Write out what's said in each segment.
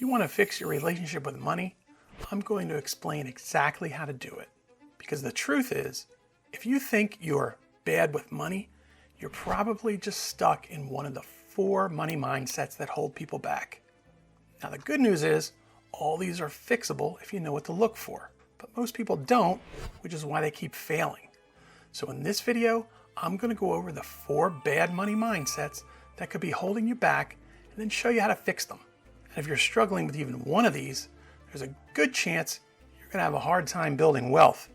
If you want to fix your relationship with money, I'm going to explain exactly how to do it. Because the truth is, if you think you're bad with money, you're probably just stuck in one of the 4 money mindsets that hold people back. Now the good news is, all these are fixable if you know what to look for. But most people don't, which is why they keep failing. So in this video, I'm going to go over the 4 bad money mindsets that could be holding you back and then show you how to fix them. And if you're struggling with even one of these, there's a good chance you're going to have a hard time building wealth.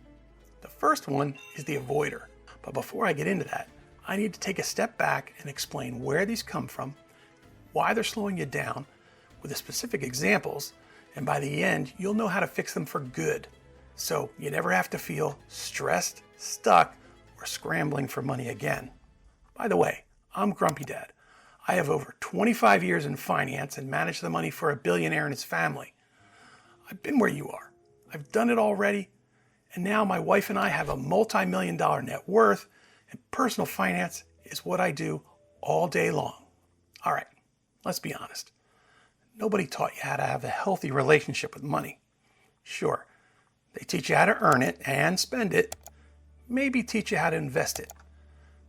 The first one is the avoider. But before I get into that, I need to take a step back and explain where these come from, why they're slowing you down, with the specific examples, and by the end, you'll know how to fix them for good. So you never have to feel stressed, stuck, or scrambling for money again. By the way, I'm Grumpy Dad. I have over 25 years in finance and managed the money for a billionaire and his family. I've been where you are. I've done it already. And now my wife and I have a multi-million-dollar net worth, and personal finance is what I do all day long. All right, let's be honest. Nobody taught you how to have a healthy relationship with money. Sure, they teach you how to earn it and spend it, maybe teach you how to invest it.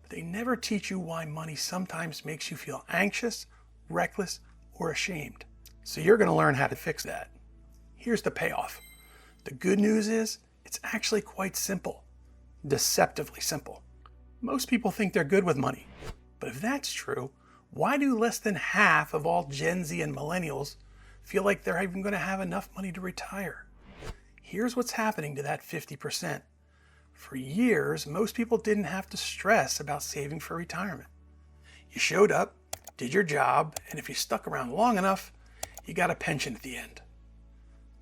But they never teach you why money sometimes makes you feel anxious, reckless, or ashamed. So you're going to learn how to fix that. Here's the payoff. The good news is, it's actually quite simple. Deceptively simple. Most people think they're good with money. But if that's true, why do less than half of all Gen Z and millennials feel like they're even going to have enough money to retire? Here's what's happening to that 50%. For years, most people didn't have to stress about saving for retirement. You showed up, did your job, and if you stuck around long enough, you got a pension at the end.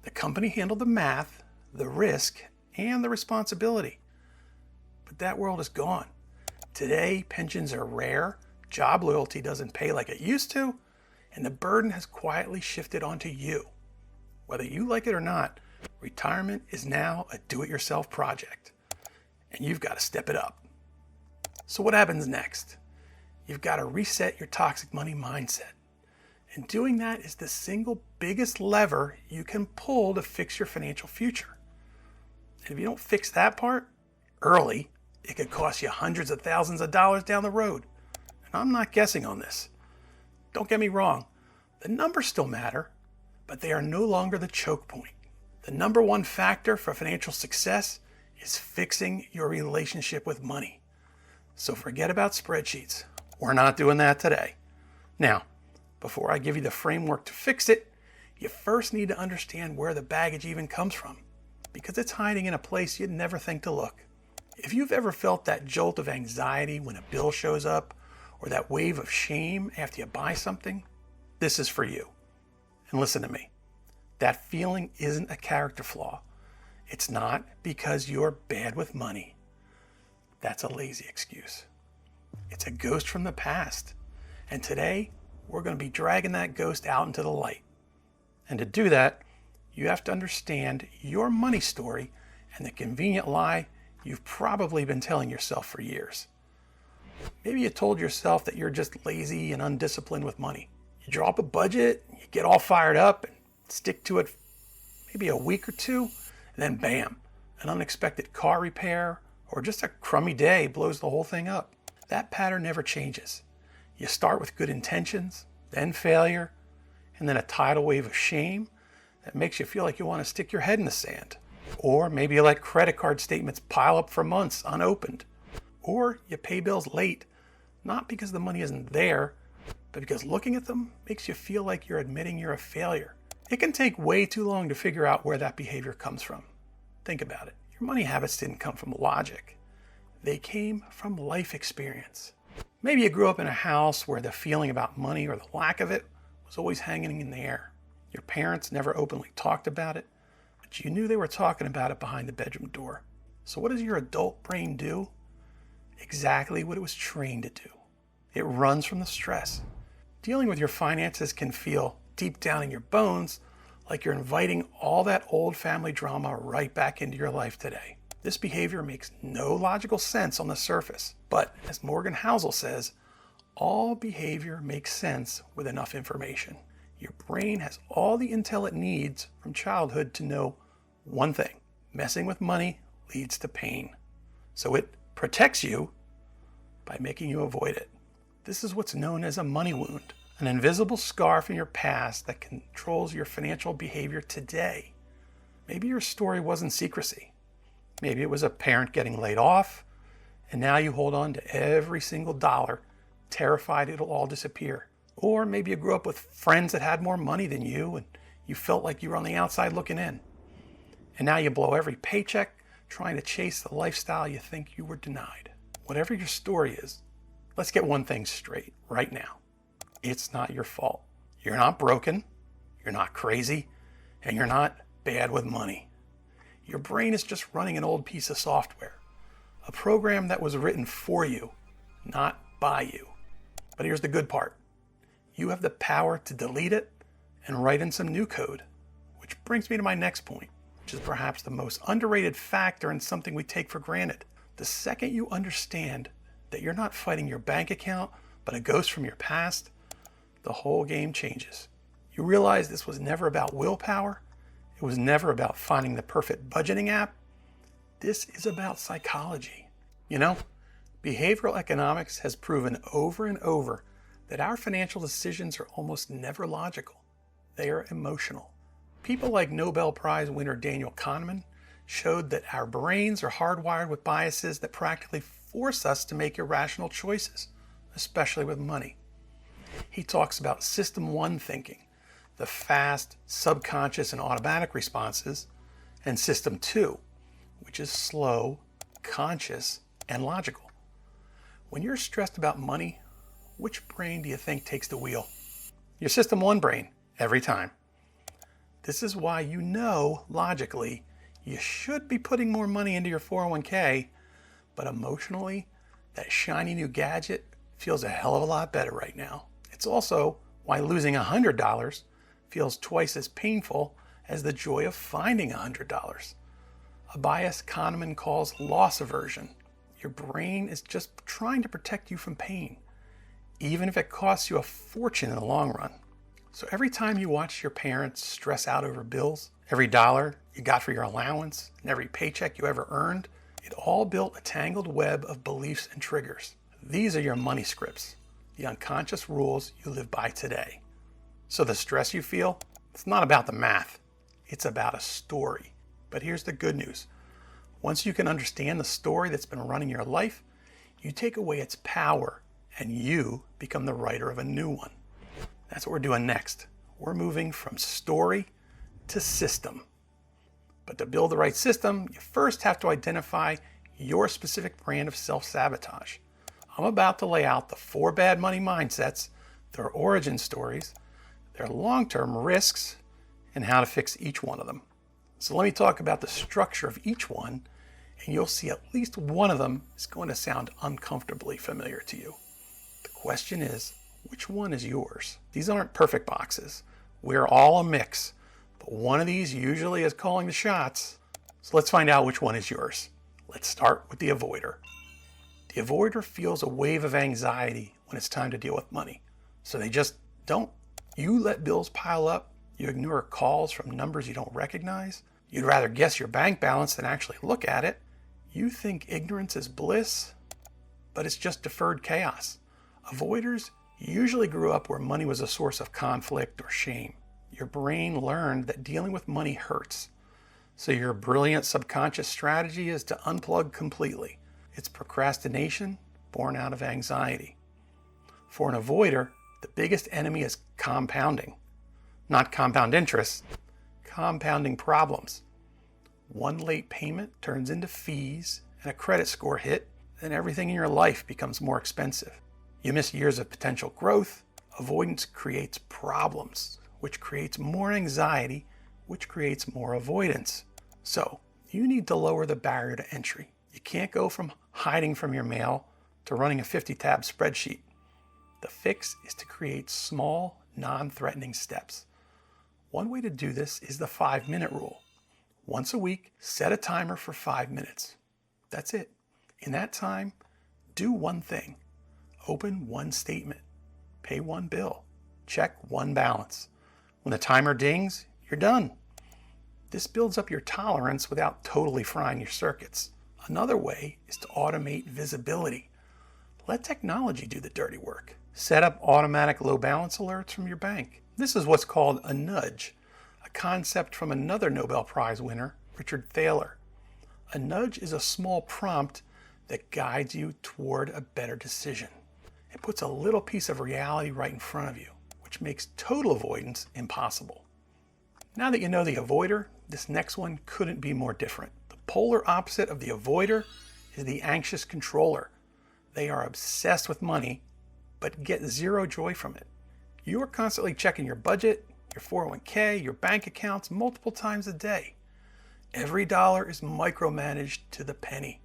The company handled the math, the risk, and the responsibility. But that world is gone. Today, pensions are rare, job loyalty doesn't pay like it used to, and the burden has quietly shifted onto you. Whether you like it or not, retirement is now a do-it-yourself project. And you've got to step it up. So what happens next? You've got to reset your toxic money mindset. And doing that is the single biggest lever you can pull to fix your financial future. And if you don't fix that part early, it could cost you hundreds of thousands of dollars down the road. And I'm not guessing on this. Don't get me wrong, the numbers still matter, but they are no longer the choke point. The number one factor for financial success is fixing your relationship with money. So forget about spreadsheets. We're not doing that today. Now, before I give you the framework to fix it, you first need to understand where the baggage even comes from, because it's hiding in a place you'd never think to look. If you've ever felt that jolt of anxiety when a bill shows up, or that wave of shame after you buy something, this is for you. And listen to me, that feeling isn't a character flaw. It's not because you're bad with money. That's a lazy excuse. It's a ghost from the past. And today, we're going to be dragging that ghost out into the light. And to do that, you have to understand your money story and the convenient lie you've probably been telling yourself for years. Maybe you told yourself that you're just lazy and undisciplined with money. You draw up a budget, you get all fired up and stick to it maybe a week or two, and then bam, an unexpected car repair or just a crummy day blows the whole thing up. That pattern never changes. You start with good intentions, then failure, and then a tidal wave of shame that makes you feel like you want to stick your head in the sand. Or maybe you let credit card statements pile up for months unopened. Or you pay bills late, not because the money isn't there, but because looking at them makes you feel like you're admitting you're a failure. It can take way too long to figure out where that behavior comes from. Think about it. Your money habits didn't come from logic. They came from life experience. Maybe you grew up in a house where the feeling about money or the lack of it was always hanging in the air. Your parents never openly talked about it, but you knew they were talking about it behind the bedroom door. So what does your adult brain do? Exactly what it was trained to do. It runs from the stress. Dealing with your finances can feel deep down in your bones like you're inviting all that old family drama right back into your life today. This behavior makes no logical sense on the surface, but as Morgan Housel says, all behavior makes sense with enough information. Your brain has all the intel it needs from childhood to know one thing: messing with money leads to pain. So it protects you by making you avoid it. This is what's known as a money wound, an invisible scar from your past that controls your financial behavior today. Maybe your story wasn't secrecy. Maybe it was a parent getting laid off, and now you hold on to every single dollar, terrified it'll all disappear. Or maybe you grew up with friends that had more money than you, and you felt like you were on the outside looking in. And now you blow every paycheck trying to chase the lifestyle you think you were denied. Whatever your story is, let's get one thing straight right now. It's not your fault. You're not broken, you're not crazy, and you're not bad with money. Your brain is just running an old piece of software, a program that was written for you, not by you. But here's the good part. You have the power to delete it and write in some new code, which brings me to my next point, which is perhaps the most underrated factor and something we take for granted. The second you understand that you're not fighting your bank account, but a ghost from your past, the whole game changes. You realize this was never about willpower. It was never about finding the perfect budgeting app. This is about psychology. You know, behavioral economics has proven over and over that our financial decisions are almost never logical. They are emotional. People like Nobel Prize winner Daniel Kahneman showed that our brains are hardwired with biases that practically force us to make irrational choices, especially with money. He talks about System 1 thinking, the fast, subconscious, and automatic responses, and System 2, which is slow, conscious, and logical. When you're stressed about money, which brain do you think takes the wheel? Your System 1 brain, every time. This is why you know, logically, you should be putting more money into your 401k, but emotionally, that shiny new gadget feels a hell of a lot better right now. It's also why losing $100 feels twice as painful as the joy of finding $100. A bias Kahneman calls loss aversion. Your brain is just trying to protect you from pain, even if it costs you a fortune in the long run. So every time you watch your parents stress out over bills, every dollar you got for your allowance, and every paycheck you ever earned, it all built a tangled web of beliefs and triggers. These are your money scripts, the unconscious rules you live by today. So the stress you feel, it's not about the math, it's about a story. But here's the good news. Once you can understand the story that's been running your life, you take away its power and you become the writer of a new one. That's what we're doing next. We're moving from story to system. But to build the right system, you first have to identify your specific brand of self-sabotage. I'm about to lay out the 4 bad money mindsets, their origin stories, their long-term risks, and how to fix each one of them. So let me talk about the structure of each one, and you'll see at least one of them is going to sound uncomfortably familiar to you. The question is, which one is yours? These aren't perfect boxes. We're all a mix, but one of these usually is calling the shots. So let's find out which one is yours. Let's start with the avoider. The avoider feels a wave of anxiety when it's time to deal with money, so they just don't. You let bills pile up. You ignore calls from numbers you don't recognize. You'd rather guess your bank balance than actually look at it. You think ignorance is bliss, but it's just deferred chaos. Avoiders usually grew up where money was a source of conflict or shame. Your brain learned that dealing with money hurts. So your brilliant subconscious strategy is to unplug completely. It's procrastination born out of anxiety. For an avoider, the biggest enemy is compounding. Not compound interest, compounding problems. One late payment turns into fees and a credit score hit, then everything in your life becomes more expensive. You miss years of potential growth. Avoidance creates problems, which creates more anxiety, which creates more avoidance. So you need to lower the barrier to entry. You can't go from hiding from your mail to running a 50-tab spreadsheet. The fix is to create small, non-threatening steps. One way to do this is the 5-minute rule. Once a week, set a timer for 5 minutes. That's it. In that time, do one thing. Open one statement. Pay one bill. Check one balance. When the timer dings, you're done. This builds up your tolerance without totally frying your circuits. Another way is to automate visibility. Let technology do the dirty work. Set up automatic low balance alerts from your bank. This is what's called a nudge, a concept from another Nobel Prize winner, Richard Thaler. A nudge is a small prompt that guides you toward a better decision. It puts a little piece of reality right in front of you, which makes total avoidance impossible. Now that you know the avoider, this next one couldn't be more different. The polar opposite of the avoider is the anxious controller. They are obsessed with money, but get zero joy from it. You are constantly checking your budget, your 401k, your bank accounts multiple times a day. Every dollar is micromanaged to the penny.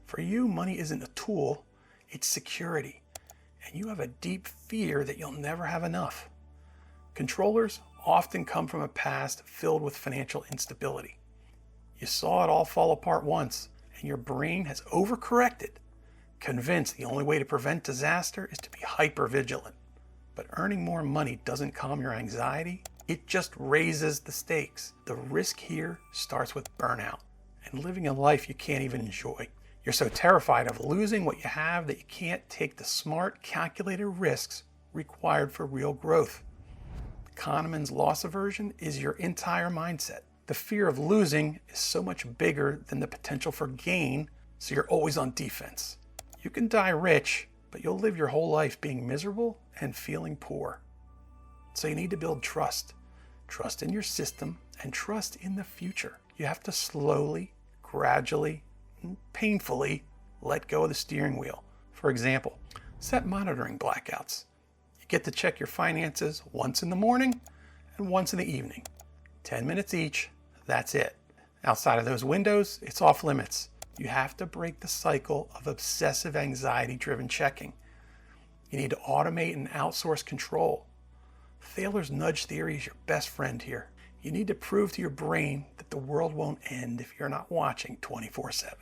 For you, money isn't a tool, it's security. And you have a deep fear that you'll never have enough. Controllers often come from a past filled with financial instability. You saw it all fall apart once, and your brain has overcorrected, convinced the only way to prevent disaster is to be hyper-vigilant. But earning more money doesn't calm your anxiety, it just raises the stakes. The risk here starts with burnout and living a life you can't even enjoy. You're so terrified of losing what you have that you can't take the smart, calculated risks required for real growth. Kahneman's loss aversion is your entire mindset. The fear of losing is so much bigger than the potential for gain, so you're always on defense. You can die rich, but you'll live your whole life being miserable and feeling poor. So you need to build trust. Trust in your system and trust in the future. You have to slowly, gradually, and painfully let go of the steering wheel. For example, set monitoring blackouts. You get to check your finances once in the morning and once in the evening. 10 minutes each, that's it. Outside of those windows, it's off limits. You have to break the cycle of obsessive anxiety-driven checking. You need to automate and outsource control. Thaler's nudge theory is your best friend here. You need to prove to your brain that the world won't end if you're not watching 24/7.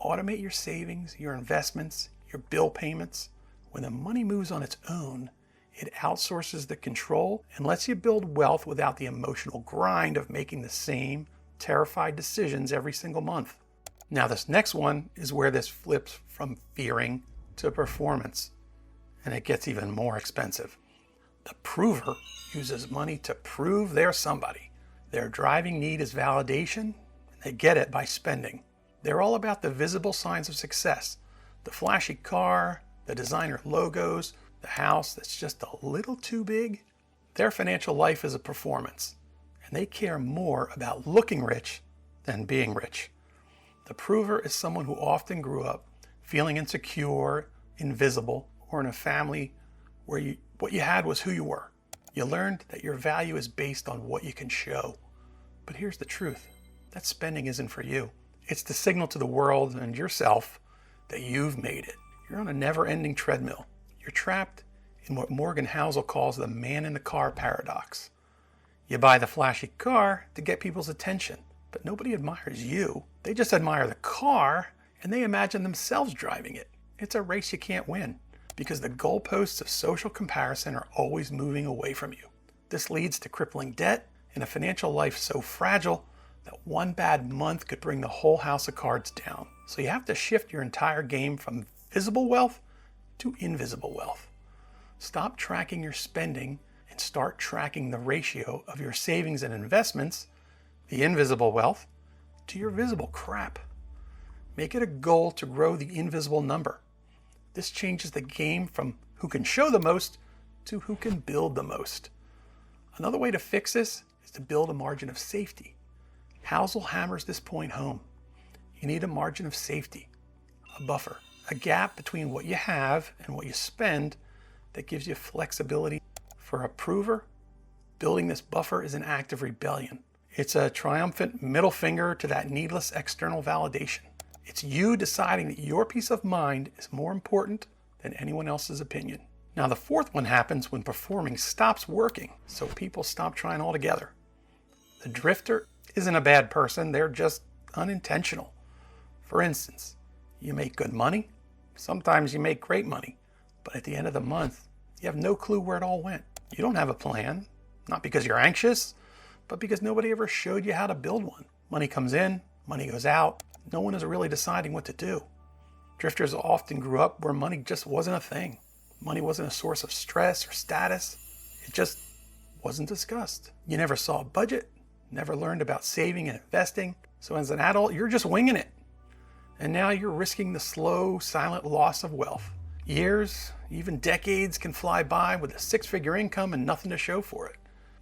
Automate your savings, your investments, your bill payments. When the money moves on its own, it outsources the control and lets you build wealth without the emotional grind of making the same terrified decisions every single month. Now this next one is where this flips from fearing to performance, and it gets even more expensive. The prover uses money to prove they're somebody. Their driving need is validation, and they get it by spending. They're all about the visible signs of success, the flashy car, the designer logos, the house that's just a little too big. Their financial life is a performance, and they care more about looking rich than being rich. The prover is someone who often grew up feeling insecure, invisible, or in a family where what you had was who you were. You learned that your value is based on what you can show. But here's the truth, that spending isn't for you. It's to signal to the world and yourself that you've made it. You're on a never-ending treadmill. You're trapped in what Morgan Housel calls the man in the car paradox. You buy the flashy car to get people's attention, but nobody admires you. They just admire the car and they imagine themselves driving it. It's a race you can't win because the goalposts of social comparison are always moving away from you. This leads to crippling debt and a financial life so fragile that one bad month could bring the whole house of cards down. So you have to shift your entire game from visible wealth to invisible wealth. Stop tracking your spending and start tracking the ratio of your savings and investments, the invisible wealth, to your visible crap. Make it a goal to grow the invisible number. This changes the game from who can show the most to who can build the most. Another way to fix this is to build a margin of safety. Housel hammers this point home. You need a margin of safety, a buffer, a gap between what you have and what you spend that gives you flexibility. For a prover, building this buffer is an act of rebellion. It's a triumphant middle finger to that needless external validation. It's you deciding that your peace of mind is more important than anyone else's opinion. Now the fourth one happens when performing stops working, so people stop trying altogether. The drifter isn't a bad person, they're just unintentional. For instance, you make good money, sometimes you make great money, but at the end of the month, you have no clue where it all went. You don't have a plan, Not because you're anxious, but because nobody ever showed you how to build one. Money comes in, money goes out. No one is really deciding what to do. Drifters often grew up where money just wasn't a thing. Money wasn't a source of stress or status. It just wasn't discussed. You never saw a budget, never learned about saving and investing. So as an adult, you're just winging it. And now you're risking the slow, silent loss of wealth. Years, even decades can fly by with a six-figure income and nothing to show for it.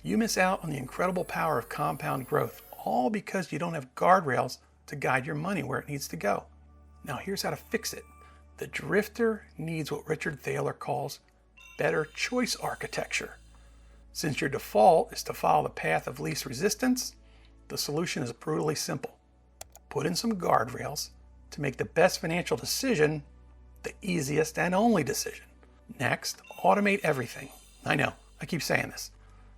You miss out on the incredible power of compound growth, all because you don't have guardrails to guide your money where it needs to go. Now here's how to fix it. The drifter needs what Richard Thaler calls better choice architecture. Since your default is to follow the path of least resistance, the solution is brutally simple. Put in some guardrails to make the best financial decision the easiest and only decision. Next, automate everything. I know, I keep saying this.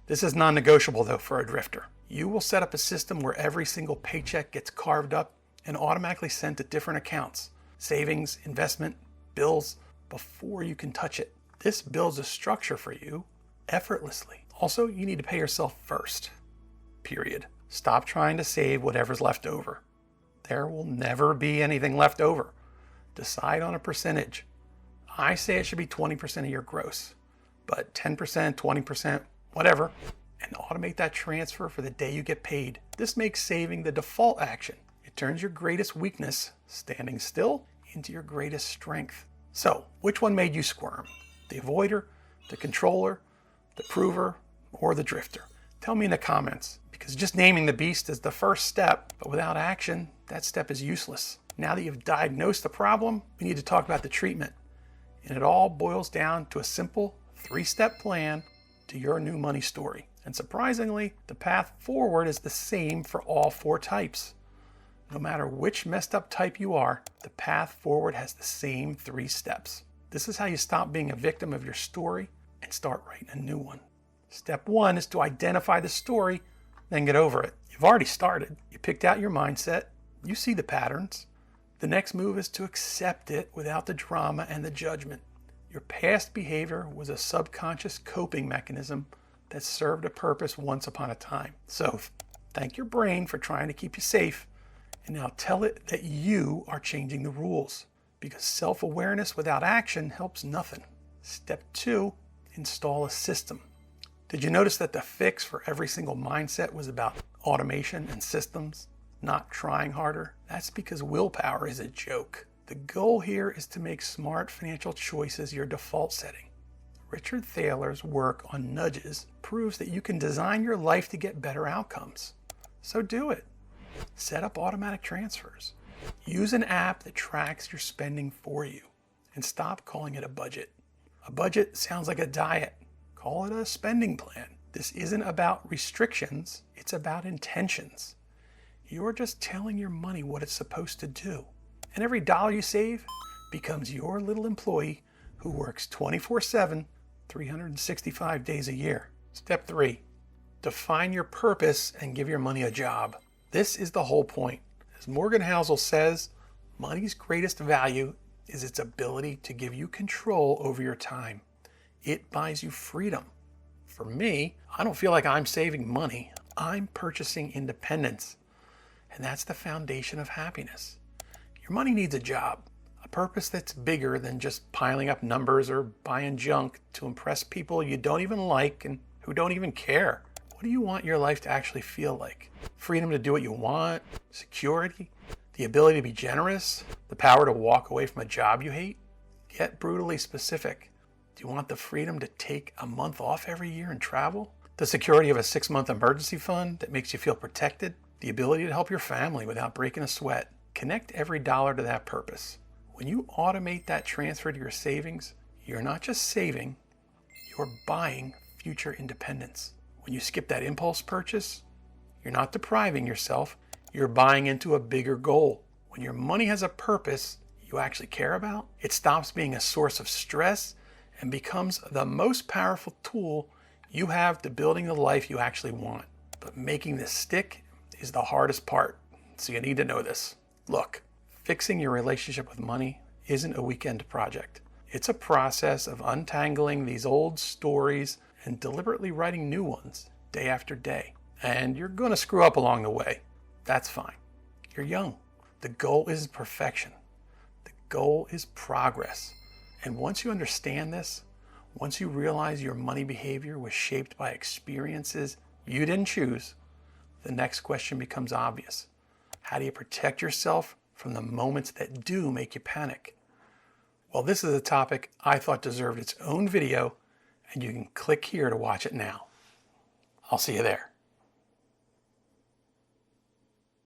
This is non-negotiable though for a drifter. You will set up a system where every single paycheck gets carved up and automatically sent to different accounts, savings, investment, bills, before you can touch it. This builds a structure for you effortlessly. Also, you need to pay yourself first, period. Stop trying to save whatever's left over. There will never be anything left over. Decide on a percentage. I say it should be 20% of your gross, but 10%, 20%, whatever, and automate that transfer for the day you get paid. This makes saving the default action. It turns your greatest weakness, standing still, into your greatest strength. So, which one made you squirm? The avoider, the controller, the prover, or the drifter? Tell me in the comments, because just naming the beast is the first step, but without action, that step is useless. Now that you've diagnosed the problem, we need to talk about the treatment. And it all boils down to a simple 3-step plan to your new money story. And surprisingly, the path forward is the same for all 4 types. No matter which messed up type you are, the path forward has the same 3 steps. This is how you stop being a victim of your story and start writing a new one. Step 1 is to identify the story, then get over it. You've already started. You picked out your mindset. You see the patterns. The next move is to accept it without the drama and the judgment. Your past behavior was a subconscious coping mechanism that served a purpose once upon a time. So thank your brain for trying to keep you safe, and now tell it that you are changing the rules, because self-awareness without action helps nothing. Step 2, install a system. Did you notice that the fix for every single mindset was about automation and systems, not trying harder? That's because willpower is a joke. The goal here is to make smart financial choices your default setting. Richard Thaler's work on nudges proves that you can design your life to get better outcomes. So do it. Set up automatic transfers. Use an app that tracks your spending for you, and stop calling it a budget. A budget sounds like a diet. Call it a spending plan. This isn't about restrictions, it's about intentions. You're just telling your money what it's supposed to do. And every dollar you save becomes your little employee who works 24/7, 365 days a year. Step 3, define your purpose and give your money a job. This is the whole point. As Morgan Housel says, money's greatest value is its ability to give you control over your time. It buys you freedom. For me, I don't feel like I'm saving money. I'm purchasing independence. And that's the foundation of happiness. Your money needs a job, a purpose that's bigger than just piling up numbers or buying junk to impress people you don't even like and who don't even care. What do you want your life to actually feel like? Freedom to do what you want, security, the ability to be generous, the power to walk away from a job you hate? Get brutally specific. Do you want the freedom to take a month off every year and travel? The security of a 6-month emergency fund that makes you feel protected? The ability to help your family without breaking a sweat? Connect every dollar to that purpose. When you automate that transfer to your savings, you're not just saving, you're buying future independence. When you skip that impulse purchase, you're not depriving yourself, you're buying into a bigger goal. When your money has a purpose you actually care about, it stops being a source of stress and becomes the most powerful tool you have to building the life you actually want. But making this stick is the hardest part, so you need to know this. Look, fixing your relationship with money isn't a weekend project. It's a process of untangling these old stories and deliberately writing new ones. day after day. And you're going to screw up along the way. That's fine. You're young. The goal isn't perfection. The goal is progress. And once you understand this, once you realize your money behavior was shaped by experiences you didn't choose, the next question becomes obvious. How do you protect yourself from the moments that do make you panic? Well, this is a topic I thought deserved its own video, and you can click here to watch it now. I'll see you there.